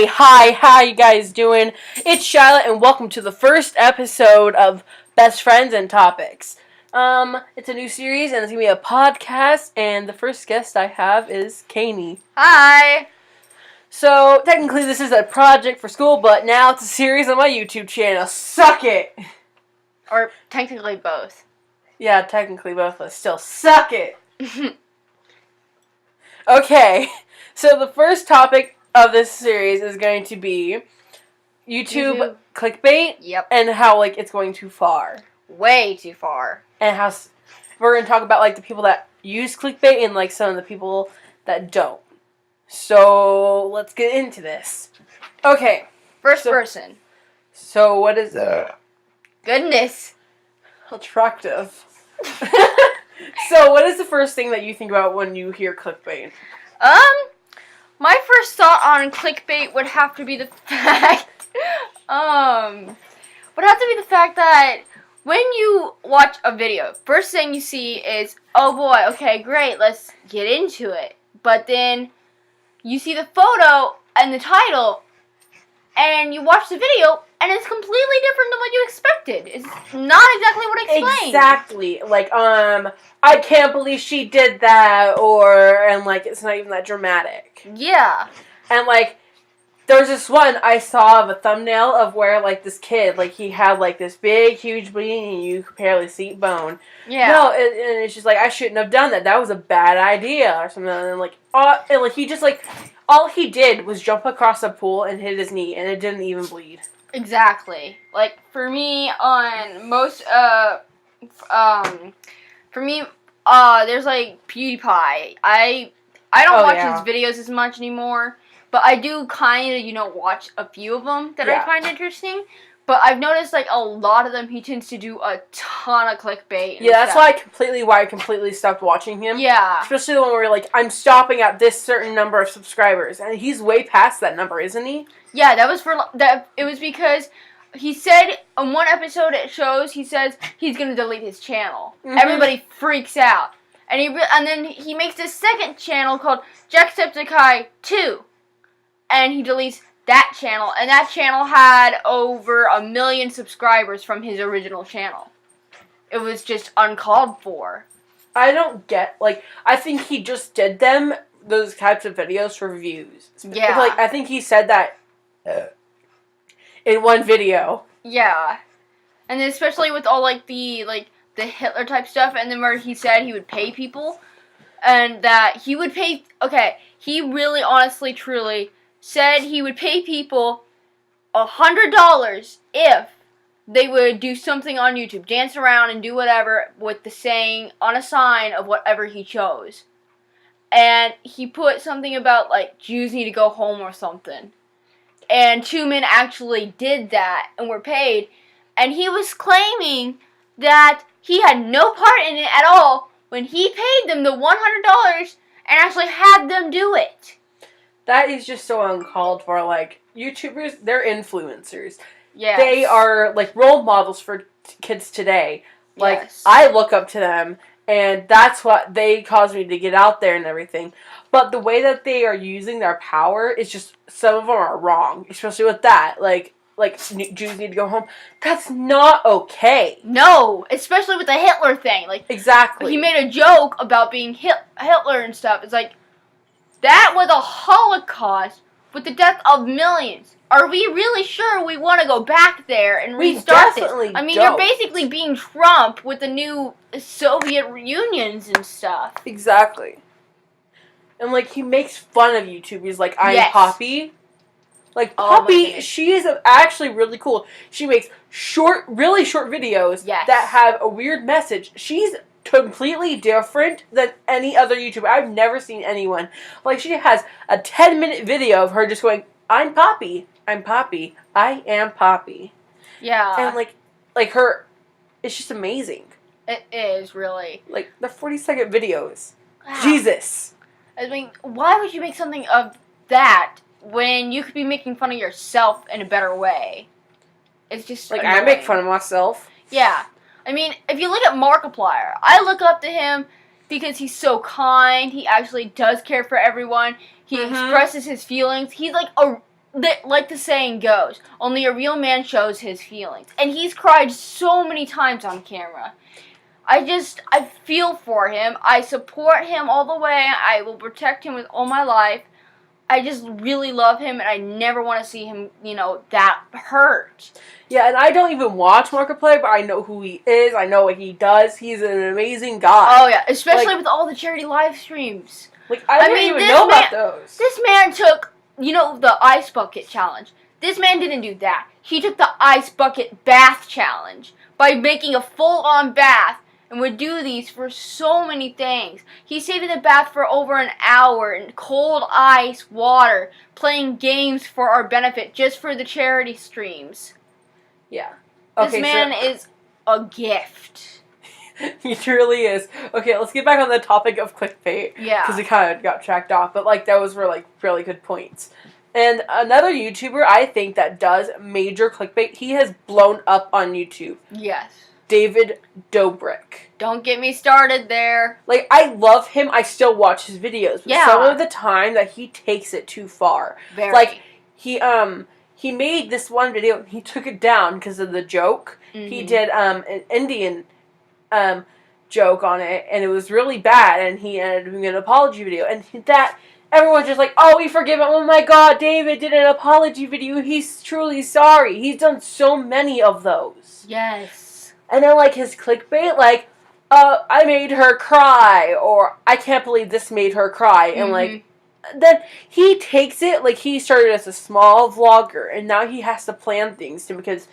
Hi, how you guys doing? It's Shyla, and welcome to the first episode of Best Friends and Topics. It's a new series, and it's gonna be a podcast, and the first guest I have is Kanie. Hi! So, technically this is a project for school, but now it's a series on my YouTube channel. Suck it! Or technically both. Yeah, technically both, but still, suck it! Okay, so the first topic of this series is going to be YouTube clickbait. Yep. And how, it's going too far. Way too far. And how we're going to talk about, the people that use clickbait and, some of the people that don't. So, let's get into this. Okay. First person. So, what is that? Goodness. Attractive. So, what is the first thing that you think about when you hear clickbait? My first thought on clickbait would have to be the fact, that when you watch a video, first thing you see is, oh boy, okay, great, let's get into it. But then you see the photo and the title, and you watch the video, and it's completely different than what you expected. It's not exactly what I explained. Exactly. I can't believe she did that, it's not even that dramatic. Yeah. And, there's this one I saw of a thumbnail of where, this kid, he had, this big, huge bleeding and you could barely see bone. Yeah. No, and it's just, I shouldn't have done that. That was a bad idea, or something. And, he just, all he did was jump across a pool and hit his knee, and it didn't even bleed. Exactly. For me, on most, there's, PewDiePie. I don't watch his videos as much anymore, but I do kind of, watch a few of them that I find interesting. But I've noticed, a lot of them, he tends to do a ton of clickbait. Yeah, that's why I completely stopped watching him. Yeah. Especially the one where I'm stopping at this certain number of subscribers. And he's way past that number, isn't he? Yeah, it was because he said, on one episode it shows, he says he's going to delete his channel. Mm-hmm. Everybody freaks out. And then he makes this second channel called Jacksepticeye 2. And he deletes that channel, and that channel had over 1 million subscribers from his original channel. It was just uncalled for. I don't get, I think he just did those types of videos for views. Yeah. I think he said that in one video. Yeah. And then especially with all, the Hitler type stuff, and then where he said he would pay people, and that he would pay, he really, honestly, truly said he would pay people $100 if they would do something on YouTube, dance around and do whatever with the saying on a sign of whatever he chose. And he put something about, Jews need to go home or something. And 2 men actually did that and were paid. And he was claiming that he had no part in it at all when he paid them the $100 and actually had them do it. That is just so uncalled for. YouTubers, they're influencers. Yes. They are, role models for kids today. Yes. I look up to them, and that's what they cause me to get out there and everything. But the way that they are using their power is just, some of them are wrong. Especially with that. Jews need to go home. That's not okay. No, especially with the Hitler thing. Exactly. He made a joke about being Hitler and stuff. It's that was a Holocaust with the death of millions. Are we really sure we want to go back there and restart this? I mean, you're basically being Trump with the new Soviet reunions and stuff. Exactly. And, he makes fun of YouTubers I'm Poppy. Poppy, she is actually really cool. She makes really short videos that have a weird message. She's completely different than any other YouTuber. I've never seen anyone. She has a 10-minute video of her just going, I'm Poppy. I'm Poppy. I am Poppy. Yeah. And, her, it's just amazing. It is, really. The 40-second videos. Wow. Jesus. I mean, why would you make something of that when you could be making fun of yourself in a better way? It's just annoying. I make fun of myself. Yeah. I mean, if you look at Markiplier, I look up to him because he's so kind. He actually does care for everyone. He expresses his feelings. He's like the saying goes, only a real man shows his feelings. And he's cried so many times on camera. I feel for him. I support him all the way. I will protect him with all my life. I just really love him, and I never want to see him, that hurt. Yeah, and I don't even watch Markiplier, but I know who he is. I know what he does. He's an amazing guy. Oh, yeah, especially with all the charity live streams. I didn't even know about those. This man took, the ice bucket challenge. This man didn't do that. He took the ice bucket bath challenge by making a full-on bath. And would do these for so many things. He stayed in the bath for over an hour in cold ice water, playing games for our benefit, just for the charity streams. Yeah. Okay, this man is a gift. He truly is. Okay, let's get back on the topic of clickbait. Yeah. Because it kind of got tracked off. But, those were, really good points. And another YouTuber, I think, that does major clickbait, he has blown up on YouTube. Yes. David Dobrik. Don't get me started there. I love him. I still watch his videos. But yeah. Some of the time that he takes it too far. Very. He made this one video and he took it down because of the joke. Mm-hmm. He did an Indian joke on it and it was really bad and he ended up doing an apology video. And everyone's just like, oh, we forgive him. Oh my god, David did an apology video. He's truly sorry. He's done so many of those. Yes. And then, his clickbait, I made her cry, or I can't believe this made her cry. And, then he takes it, he started as a small vlogger, and now he has to plan things to make his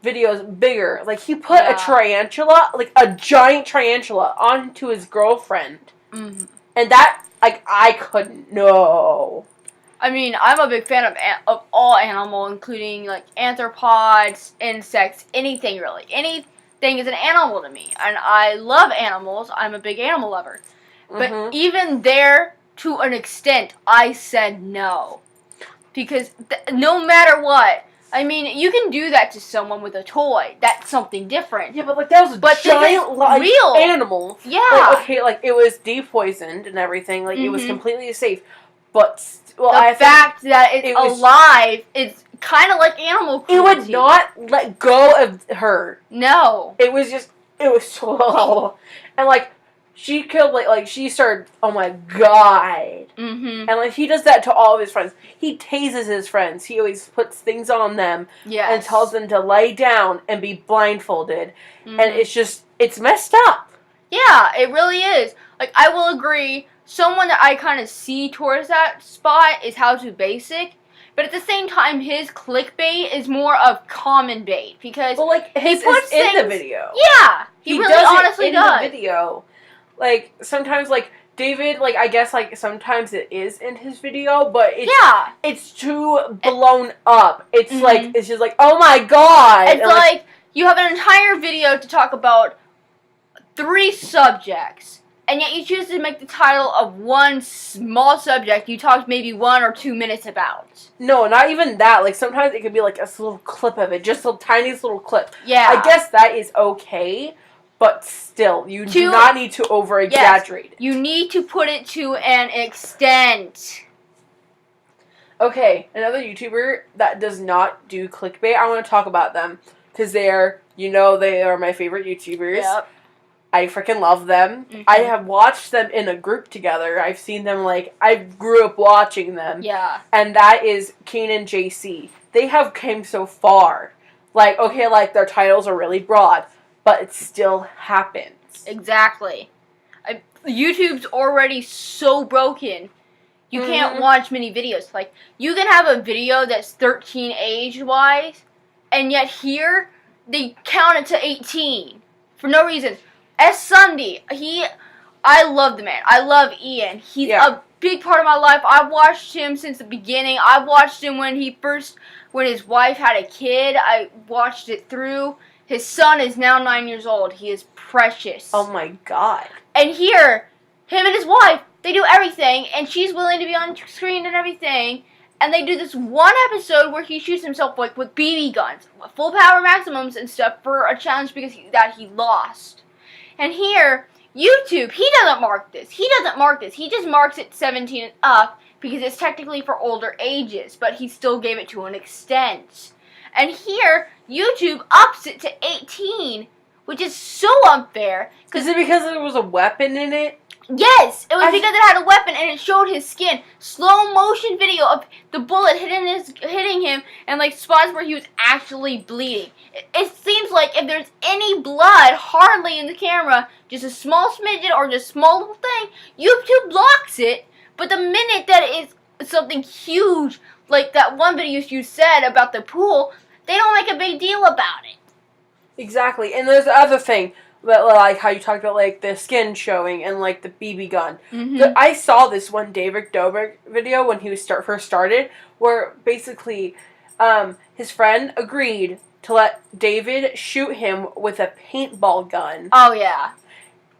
videos bigger. He put a tarantula, a giant tarantula, onto his girlfriend. Mm-hmm. And that, I couldn't. No. I mean, I'm a big fan of all animal, including, arthropods, insects, anything, really. Anything is an animal to me. And I love animals. I'm a big animal lover. But even there, to an extent, I said no. Because no matter what, I mean, you can do that to someone with a toy. That's something different. Yeah, but, that was a giant, real animal. Yeah. It was depoisoned and everything. It was completely safe. But... Well, the fact that it's alive is kind of like animal cruelty. It would not let go of her. No. It was so... And, she killed, she started, oh my god. Mm-hmm. And, he does that to all of his friends. He tases his friends. He always puts things on them. Yes. And tells them to lay down and be blindfolded. Mm-hmm. And it's messed up. Yeah, it really is. I will agree... Someone that I kind of see towards that spot is How to Basic, but at the same time, his clickbait is more of common bait because he puts things in the video. Yeah, he really does honestly does. The video, sometimes David, I guess sometimes it is in his video, but it's too blown up. It's it's just oh my god. It's you have an entire video to talk about 3 subjects. And yet you choose to make the title of one small subject you talked maybe 1 or 2 minutes about. No, not even that. Sometimes it could be a little clip of it. Just a tiniest little clip. Yeah. I guess that is okay, but still, you do not need to over-exaggerate it. You need to put it to an extent. Okay, another YouTuber that does not do clickbait, I want to talk about them. Because they are my favorite YouTubers. Yep. I freaking love them. Mm-hmm. I have watched them in a group together. I've seen them, I grew up watching them. Yeah. And that is Kane and JC. They have came so far. Their titles are really broad, but it still happens. Exactly. YouTube's already so broken. You can't watch many videos. You can have a video that's 13 age-wise, and yet here, they count it to 18. For no reason. S. Sunday, I love the man. I love Ian. He's a big part of my life. I've watched him since the beginning. I've watched him when his wife had a kid. I watched it through. His son is now 9 years old. He is precious. Oh my god. And here, him and his wife, they do everything, and she's willing to be on screen and everything. And they do this one episode where he shoots himself with BB guns, full power maximums and stuff for a challenge because he lost. And here, YouTube, he doesn't mark this. He just marks it 17 and up because it's technically for older ages, but he still gave it to an extent. And here, YouTube ups it to 18, which is so unfair. Is it because there was a weapon in it? Yes, it was because it had a weapon and it showed his skin. Slow motion video of the bullet hitting him and like spots where he was actually bleeding. It seems like if there's any blood hardly in the camera, just a small smidgen or just small little thing, YouTube blocks it. But the minute that it is something huge, like that one video you said about the pool, they don't make a big deal about it. Exactly, and there's the other thing. But like how you talked about like the skin showing and like the BB gun. Mm-hmm. I saw this one David Dobrik video when he was first started, where basically his friend agreed to let David shoot him with a paintball gun. Oh yeah.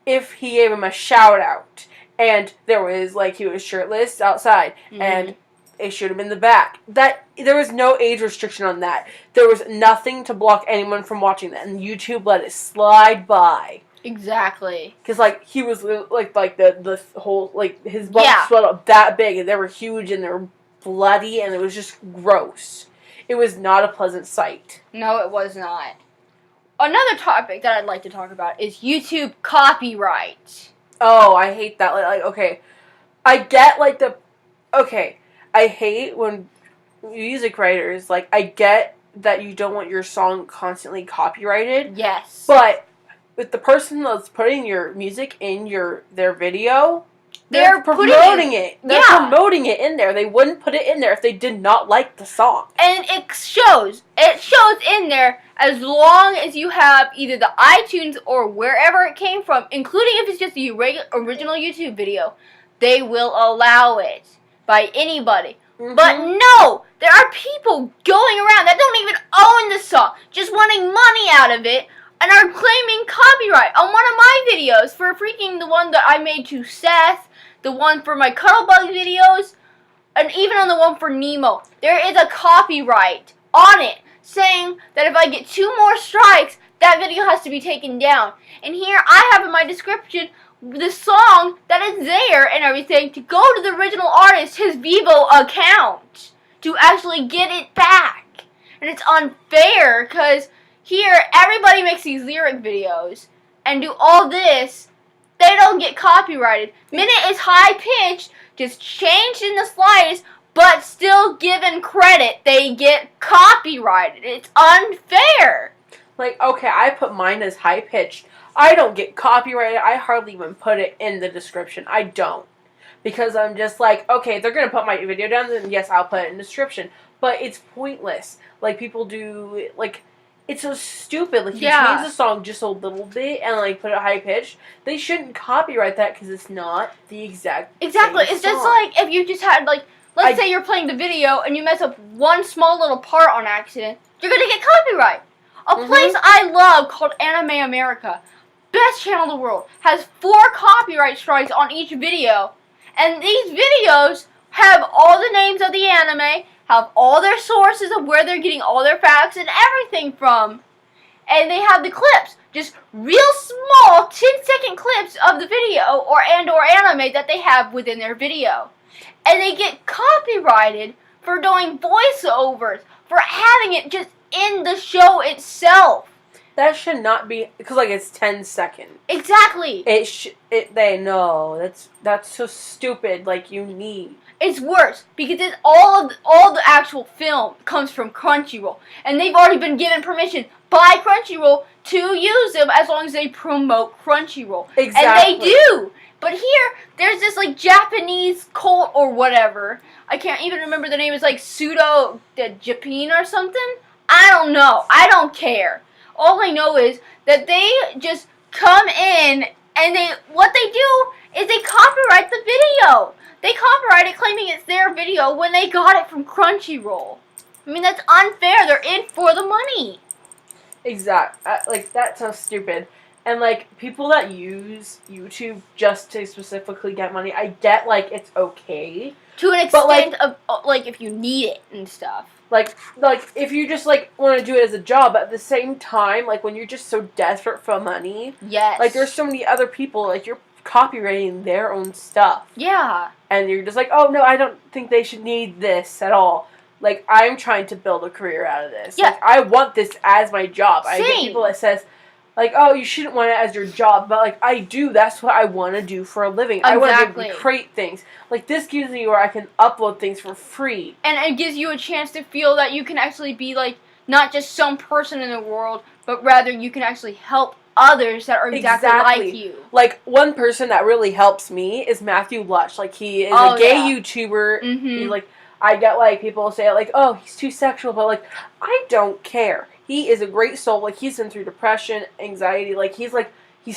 If he gave him a shout out, and there was like he was shirtless outside, and they shoot him in the back. That there was no age restriction on that. There was nothing to block anyone from watching that, and YouTube let it slide by. Exactly. Because like he was like the whole like his bumps swelled up that big, and they were huge and they were bloody, and it was just gross. It was not a pleasant sight. No, it was not. Another topic that I'd like to talk about is YouTube copyright. Oh, I hate that. Like okay, I get like the okay. I hate when music writers, like, I get that you don't want your song constantly copyrighted. Yes. But with the person that's putting your music in their video, they're promoting it. They're promoting it in there. They wouldn't put it in there if they did not like the song. And it shows. It shows in there as long as you have either the iTunes or wherever it came from, including if it's just the original YouTube video, they will allow it. By anybody. Mm-hmm. But no! There are people going around that don't even own the song, just wanting money out of it, and are claiming copyright on one of my videos for freaking the one that I made to Seth, the one for my Cuddlebug videos, and even on the one for Nemo. There is a copyright on it, saying that if I get 2 more strikes, that video has to be taken down. And here I have in my description the song that is there and everything to go to the original artist, his Vivo account, to actually get it back. And it's unfair because here everybody makes these lyric videos and do all this. They don't get copyrighted. Minute is high pitched, just changed in the slightest, but still given credit. They get copyrighted. It's unfair. Like, okay, I put mine as high pitched. I don't get copyrighted. I hardly even put it in the description. I don't. Because I'm just like, okay, they're going to put my video down, then yes, I'll put it in the description. But it's pointless. Like, people do, like, it's so stupid. Like, you change the song just a little bit and, like, put it high pitched. They shouldn't copyright that because it's not the exact Exactly. same It's song. Just like if you just had, like, let's say you're playing the video and you mess up one small little part on accident, you're going to get copyright. A place I love called Anime America, best channel in the world, has 4 copyright strikes on each video. And these videos have all the names of the anime, have all their sources of where they're getting all their facts and everything from. And they have the clips, just real small 10-second clips of the video or anime that they have within their video. And they get copyrighted for doing voiceovers, for having it just in the show itself. That should not be, because like it's 10 seconds. Exactly. They know that's so stupid. Like you need. It's worse because it's all the actual film comes from Crunchyroll, and they've already been given permission by Crunchyroll to use them as long as they promote Crunchyroll. Exactly. And they do. But here, there's this like Japanese cult or whatever. I can't even remember the name. It's like Pseudo Japan or something. I don't know. I don't care. All I know is that they just come in and what they do is they copyright the video. They copyright it claiming it's their video when they got it from Crunchyroll. I mean, that's unfair. They're in for the money. Exact. Like, that's so stupid. And, like, people that use YouTube just to specifically get money, I get, like, it's okay. To an extent of, like, if you need it and stuff. Like, if you just, like, want to do it as a job, but at the same time, like, when you're just so desperate for money. Yes. Like, there's so many other people, like, you're copywriting their own stuff. Yeah. And you're just like, oh, no, I don't think they should need this at all. Like, I'm trying to build a career out of this. Yeah. Like, I want this as my job. Same. I get people that says, like, oh, you shouldn't want it as your job. But, like, I do. That's what I want to do for a living. Exactly. I want to create things. Like, this gives me where I can upload things for free. And it gives you a chance to feel that you can actually be, like, not just some person in the world, but rather you can actually help others that are exactly like you. Like, one person that really helps me is Matthew Lush. Like, he is a gay YouTuber. Mm-hmm. He's, like, I get, like, people say, like, oh, he's too sexual, but, like, I don't care. He is a great soul. Like, he's been through depression, anxiety. Like, he's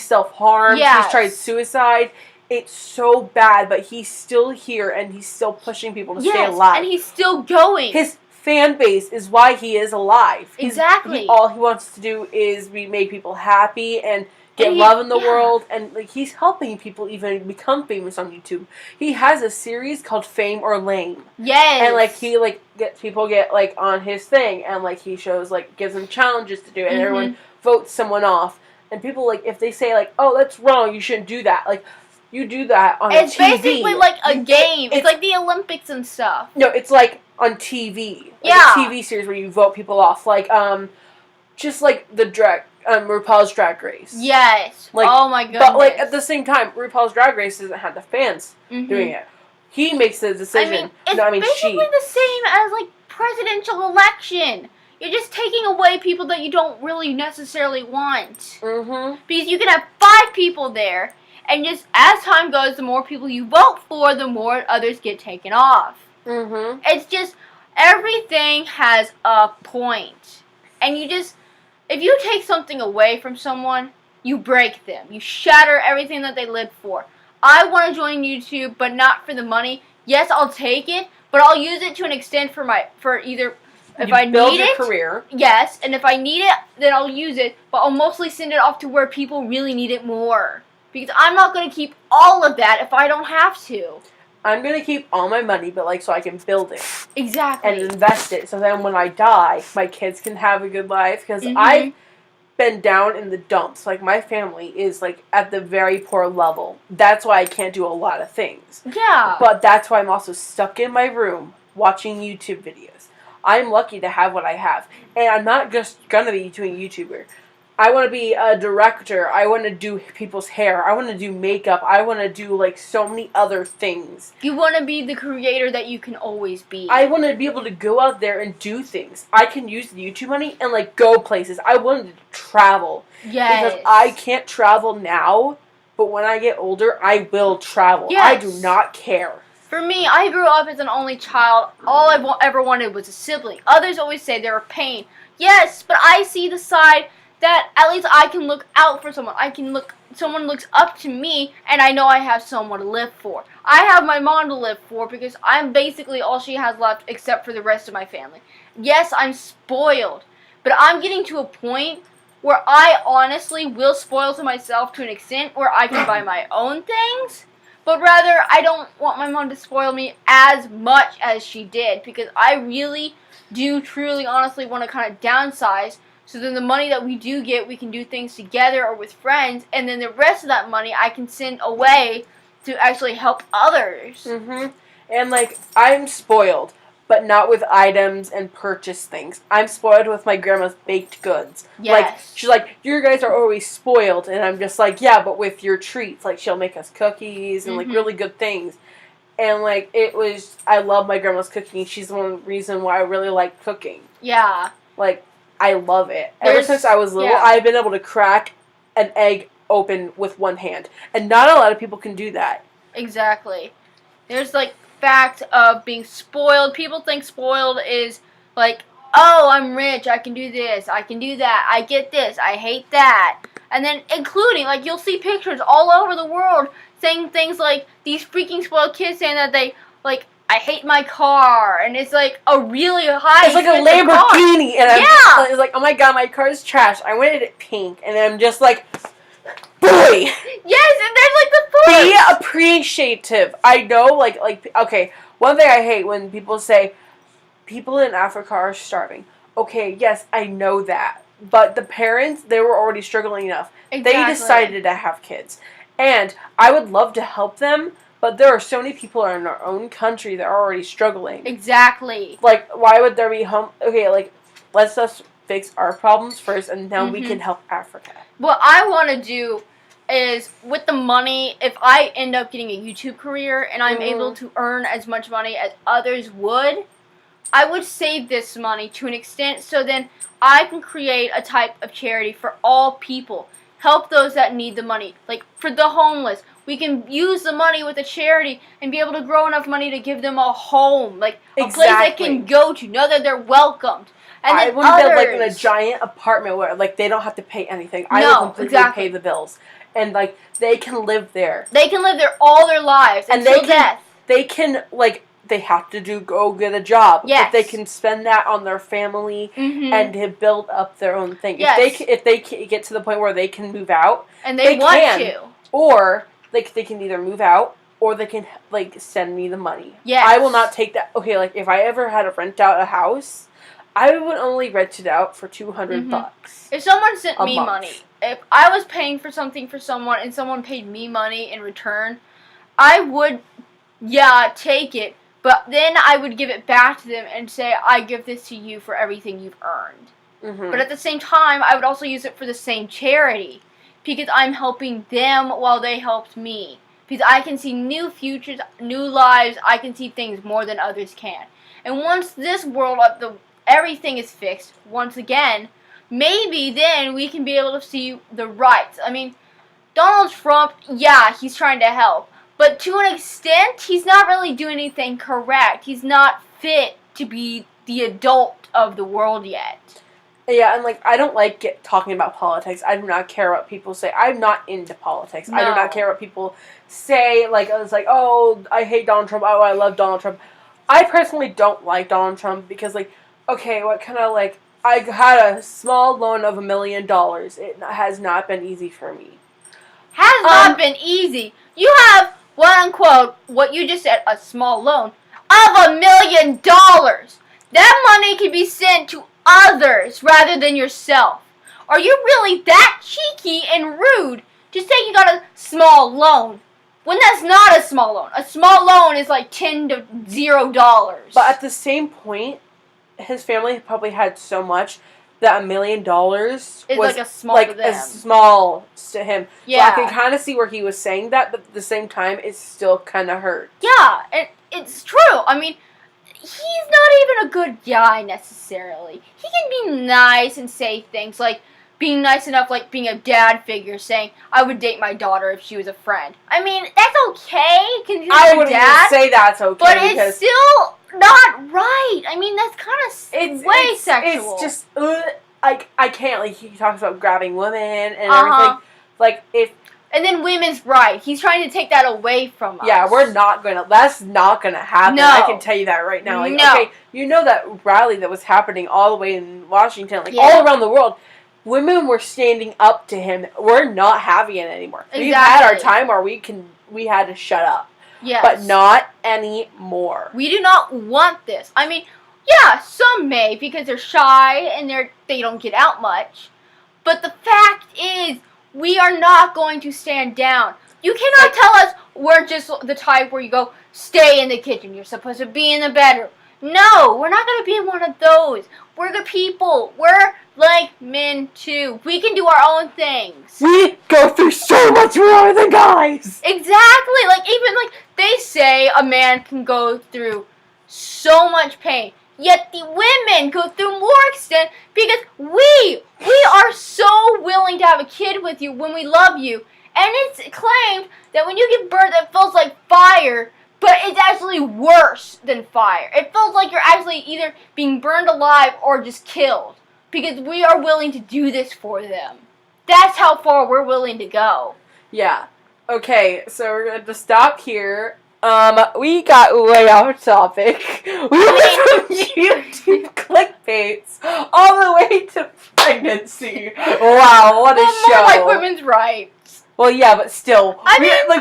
self-harmed. Yes. He's tried suicide. It's so bad, but he's still here, and he's still pushing people to stay alive. And he's still going. His fan base is why he is alive. Exactly. All he wants to do is make people happy and get love in the world, and like he's helping people even become famous on YouTube. He has a series called Fame or Lame. Yes. And like he gets people like on his thing, and like he shows gives them challenges to do, and everyone votes someone off. And people if they say oh, that's wrong, you shouldn't do that. Like you do that on TV. It's basically like a game. It's like the Olympics and stuff. No, it's like on TV. Like a TV series where you vote people off. Like just like the RuPaul's Drag Race. Yes. Oh my goodness. But at the same time, RuPaul's Drag Race doesn't have the fans doing it. He makes the decision. It's basically the same as presidential election. You're just taking away people that you don't really necessarily want. Because you can have 5 people there, and just as time goes, the more people you vote for, the more others get taken off. It's just everything has a point, and if you take something away from someone, you break them. You shatter everything that they lived for. I want to join YouTube, but not for the money. Yes, I'll take it, but I'll use it to an extent for either if I need it. Career. Yes, and if I need it, then I'll use it, but I'll mostly send it off to where people really need it more. Because I'm not going to keep all of that if I don't have to. I'm going to keep all my money, but so I can build it. Exactly. And invest it, so then when I die, my kids can have a good life. Because I've been down in the dumps. My family is, at the very poor level. That's why I can't do a lot of things. Yeah. But that's why I'm also stuck in my room watching YouTube videos. I'm lucky to have what I have. And I'm not just going to be doing YouTuber. I want to be a director. I want to do people's hair. I want to do makeup. I want to do, so many other things. You want to be the creator that you can always be. I want to be able to go out there and do things. I can use the YouTube money and, go places. I wanted to travel. Yes. Because I can't travel now, but when I get older, I will travel. Yes. I do not care. For me, I grew up as an only child. All I ever wanted was a sibling. Others always say they're a pain. Yes, but I see the side that at least I can look out for someone. Someone looks up to me, and I know I have someone to live for. I have my mom to live for because I'm basically all she has left except for the rest of my family. Yes, I'm spoiled, but I'm getting to a point where I honestly will spoil to myself to an extent where I can buy my own things, but rather I don't want my mom to spoil me as much as she did because I really do truly honestly want to kind of downsize. So then the money that we do get, we can do things together or with friends. And then the rest of that money I can send away to actually help others. And, I'm spoiled, but not with items and purchase things. I'm spoiled with my grandma's baked goods. Yes. She's you guys are always spoiled. And I'm just yeah, but with your treats. She'll make us cookies and, really good things. And, I love my grandma's cooking. She's the one reason why I really like cooking. Yeah. I love it. Ever since I was little, I've been able to crack an egg open with one hand. And not a lot of people can do that. Exactly. There's, fact of being spoiled. People think spoiled is, oh, I'm rich, I can do this, I can do that, I get this, I hate that. And then including, you'll see pictures all over the world saying things like, these freaking spoiled kids saying that they, I hate my car, and it's a really high. It's a Lamborghini, car. And it's oh my god, my car is trash. I wanted it pink, and I'm just boy. Yes, and there's the force. Be appreciative. I know, okay. One thing I hate when people say people in Africa are starving. Okay, yes, I know that, but the parents, they were already struggling enough. Exactly. They decided to have kids. And I would love to help them, but there are so many people in our own country that are already struggling. Exactly. Like, why would there be Okay, like, let's just fix our problems first, and then we can help Africa. What I want to do is, with the money, if I end up getting a YouTube career and I'm able to earn as much money as others would, I would save this money to an extent so then I can create a type of charity for all people. Help those that need the money. Like, for the homeless, we can use the money with a charity and be able to grow enough money to give them a home. Like, a place they can go to, know that they're welcomed. And I wouldn't build, like, in a giant apartment where, like, they don't have to pay anything. I would completely pay the bills. And, like, they can live there. They can live there all their lives until death. They can, like, they have to go get a job. Yes. But they can spend that on their family and to build up their own thing. Yes. If they get to the point where they can move out. And they want to. Or, like, they can either move out or they can, like, send me the money. Yes. I will not take that. Okay, like, if I ever had to rent out a house, I would only rent it out for $200. If someone sent me money, if I was paying for something for someone and someone paid me money in return, I would, take it. But then I would give it back to them and say, I give this to you for everything you've earned. But at the same time, I would also use it for the same charity. Because I'm helping them while they helped me. Because I can see new futures, new lives. I can see things more than others can. And once this world of everything is fixed, once again, maybe then we can be able to see the rights. I mean, Donald Trump, he's trying to help. But to an extent, he's not really doing anything correct. He's not fit to be the adult of the world yet. Yeah, and, like, I don't like talking about politics. I do not care what people say. I'm not into politics. No. I do not care what people say. Like, it's like, oh, I hate Donald Trump. Oh, I love Donald Trump. I personally don't like Donald Trump because, like, okay, what kind of, like, I had a small loan of $1 million. It has not been easy for me. Has not been easy. You have, quote unquote, what you just said, a small loan of $1 million. That money can be sent to others rather than yourself. Are you really that cheeky and rude to say you got a small loan when that's not a small loan? A small loan is like $10 to $0. But at the same point, his family probably had so much that $1 million was like a small like to them. a small to him. Yeah. So I can kind of see where he was saying that, but at the same time, it still kind of hurt. Yeah, and it's true. I mean, he's not even a good guy necessarily. He can be nice and say things like being nice enough, like being a dad figure, saying I would date my daughter if she was a friend. I mean, that's okay. I wouldn't even say that's okay, but it's still not right. I mean, that's kind of way sexual. It's just I can't. Like, he talks about grabbing women and everything. Like, if. And then women's right. He's trying to take that away from us. Yeah, that's not gonna happen. No. I can tell you that right now. Like, okay, you know that rally that was happening all the way in Washington, like all around the world. Women were standing up to him. We're not having it anymore. Exactly. We've had our time where we had to shut up. Yes. But not anymore. We do not want this. I mean, yeah, some may because they're shy and they don't get out much. But the fact is, we are not going to stand down. You cannot tell us we're just the type where you go, stay in the kitchen. You're supposed to be in the bedroom. No, we're not going to be one of those. We're good people. We're like men too. We can do our own things. We go through so much more than guys. Exactly. Like, even like they say a man can go through so much pain. Yet the women go through more extent because we are so willing to have a kid with you when we love you. And it's claimed that when you give birth, it feels like fire, but it's actually worse than fire. It feels like you're actually either being burned alive or just killed because we are willing to do this for them. That's how far we're willing to go. Yeah. Okay, so we're going to stop here. We got way off topic. We went from YouTube clickbaits all the way to pregnancy. Wow, what a show. More like women's rights. Well, yeah, but still.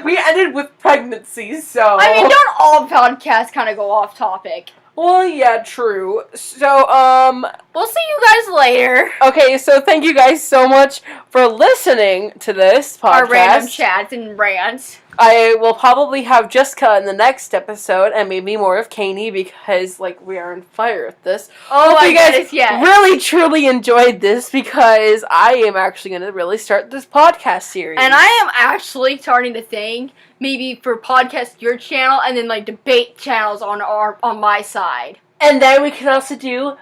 We ended with pregnancy, so. I mean, don't all podcasts kind of go off topic? Well, yeah, true. So, we'll see you guys later. Okay, so thank you guys so much for listening to this podcast. Our random chats and rants. I will probably have Jessica in the next episode, and maybe more of Kanie, because, like, we are on fire with this. Oh, you guys really, truly enjoyed this, because I am actually going to really start this podcast series. And I am actually starting to think, maybe for podcast your channel, and then, like, debate channels on my side. And then we can also do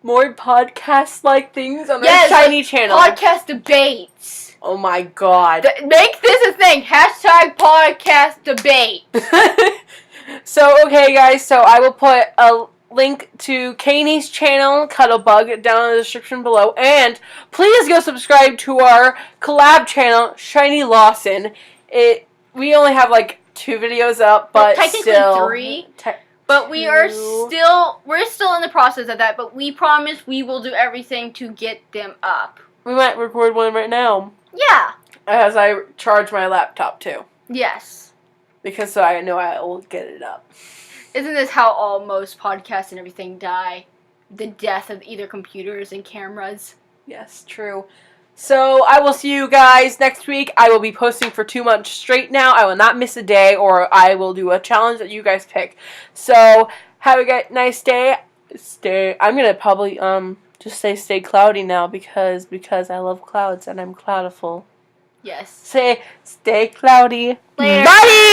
more podcast-like things on our Shiny channel. Podcast debates. Oh my god. Make this a thing. Hashtag podcast debate. So, okay, guys. So, I will put a link to Kanie's channel, Cuddlebug, down in the description below. And please go subscribe to our collab channel, Shiny Lawson. We only have, like, 2 videos up, but technically still. 3. But we're still in the process of that. But we promise we will do everything to get them up. We might record one right now. Yeah. As I charge my laptop, too. Yes. Because so I know I will get it up. Isn't this how most podcasts and everything die? The death of either computers and cameras. Yes, true. So, I will see you guys next week. I will be posting for 2 months straight now. I will not miss a day, or I will do a challenge that you guys pick. So, have a nice day. I'm going to probably, just say stay cloudy now because I love clouds and I'm cloudiful. Yes. Say stay cloudy. Later. Bye!